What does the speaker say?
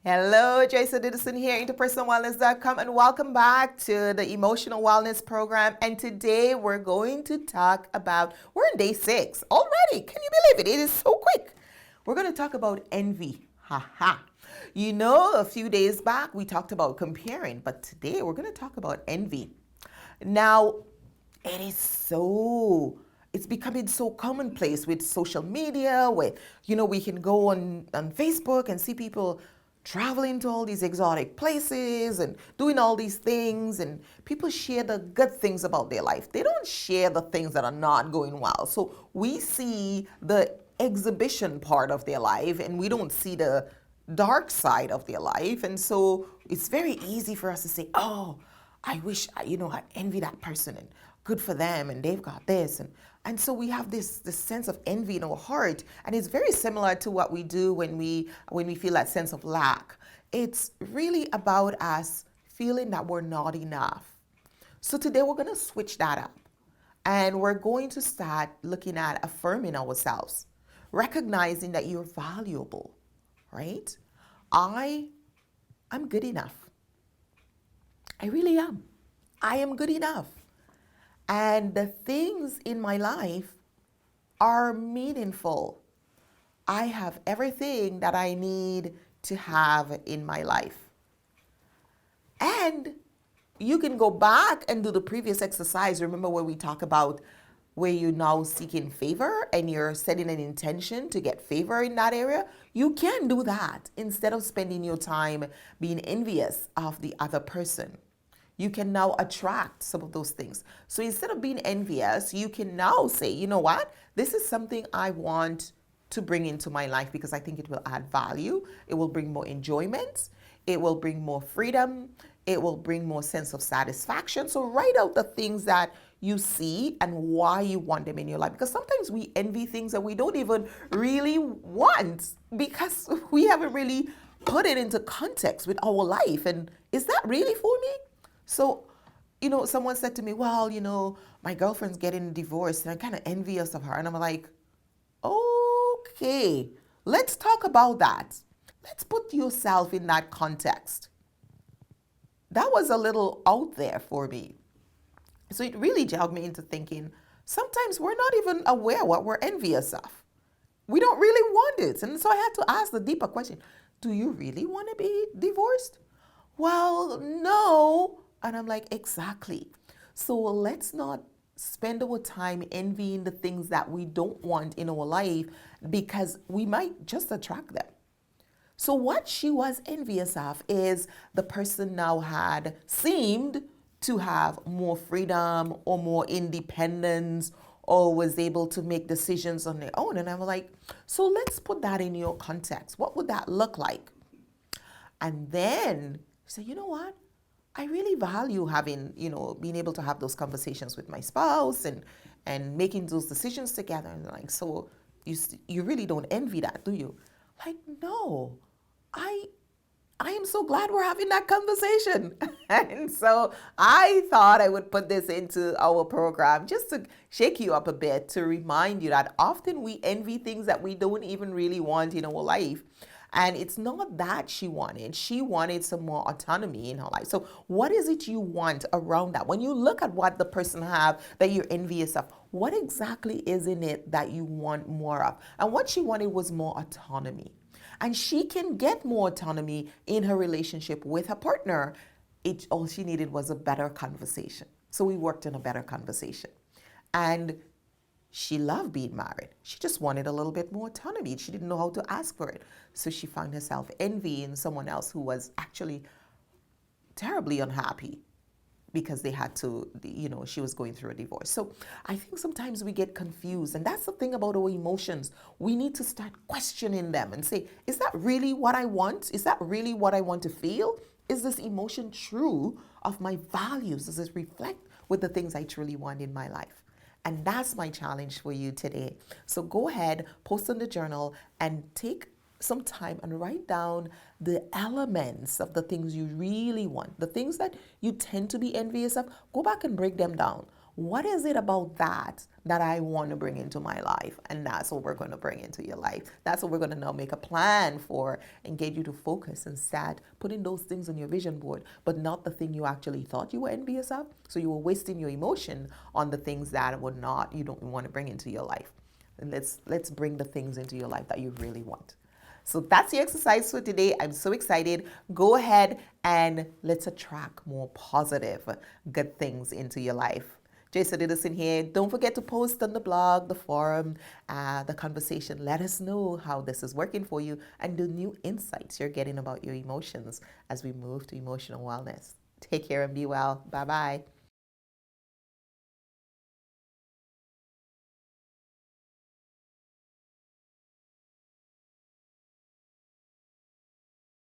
Hello, Joyce Odidison here, interpersonalwellness.com, and welcome back to the Emotional Wellness Program. And today we're going to talk about, we're in day 6 already. Can you believe it? It is so quick. We're going to talk about envy. Ha. You know, a few days back we talked about comparing, but today we're going to talk about envy. Now, it's becoming so commonplace with social media where, we can go on Facebook and see people traveling to all these exotic places and doing all these things, and people share the good things about their life. They don't share the things that are not going well. So we see the exhibition part of their life and we don't see the dark side of their life. And so it's very easy for us to say, oh, I wish I envy that person, and good for them, and they've got this, and so we have this sense of envy in our heart, and it's very similar to what we do when we feel that sense of lack. It's really about us feeling that we're not enough. So today we're going to switch that up, and we're going to start looking at affirming ourselves, recognizing that you're valuable, right? I'm good enough. I really am. I am good enough. And the things in my life are meaningful. I have everything that I need to have in my life. And you can go back and do the previous exercise. Remember where we talk about where you're now seeking favor and you're setting an intention to get favor in that area? You can do that instead of spending your time being envious of the other person. You can now attract some of those things. So instead of being envious, you can now say, you know what? This is something I want to bring into my life because I think it will add value. It will bring more enjoyment. It will bring more freedom. It will bring more sense of satisfaction. So write out the things that you see and why you want them in your life. Because sometimes we envy things that we don't even really want because we haven't really put it into context with our life. And is that really for me? So, someone said to me, well, my girlfriend's getting divorced and I'm kind of envious of her. And I'm like, okay, let's talk about that. Let's put yourself in that context. That was a little out there for me. So it really jogged me into thinking sometimes we're not even aware what we're envious of. We don't really want it. And so I had to ask the deeper question, do you really want to be divorced? Well, no. And I'm like, exactly. So let's not spend our time envying the things that we don't want in our life because we might just attract them. So what she was envious of is the person now had seemed to have more freedom or more independence or was able to make decisions on their own. And I was like, so let's put that in your context. What would that look like? And then say, you know what? I really value having, being able to have those conversations with my spouse and making those decisions together. And like, so you really don't envy that, do you? Like, no, I am so glad we're having that conversation. And so I thought I would put this into our program just to shake you up a bit, to remind you that often we envy things that we don't even really want in our life. And it's not that she wanted. She wanted some more autonomy in her life. So what is it you want around that? When you look at what the person have that you're envious of, what exactly is in it that you want more of? And what she wanted was more autonomy. And she can get more autonomy in her relationship with her partner. All she needed was a better conversation. So we worked on a better conversation. And she loved being married. She just wanted a little bit more autonomy. She didn't know how to ask for it. So she found herself envying someone else who was actually terribly unhappy because they had to, she was going through a divorce. So I think sometimes we get confused. And that's the thing about our emotions. We need to start questioning them and say, is that really what I want? Is that really what I want to feel? Is this emotion true of my values? Does it reflect with the things I truly want in my life? And that's my challenge for you today. So go ahead, post in the journal, and take some time and write down the elements of the things you really want, the things that you tend to be envious of. Go back and break them down. What is it about that that I want to bring into my life? And that's what we're going to bring into your life. That's what we're going to now make a plan for and get you to focus and start putting those things on your vision board, but not the thing you actually thought you were envious of. So you were wasting your emotion on the things that would not, you don't want to bring into your life. And let's bring the things into your life that you really want. So that's the exercise for today. I'm so excited. Go ahead and let's attract more positive, good things into your life. Joyce Odidison here. Don't forget to post on the blog, the forum, the conversation. Let us know how this is working for you and the new insights you're getting about your emotions as we move to emotional wellness. Take care and be well. Bye-bye.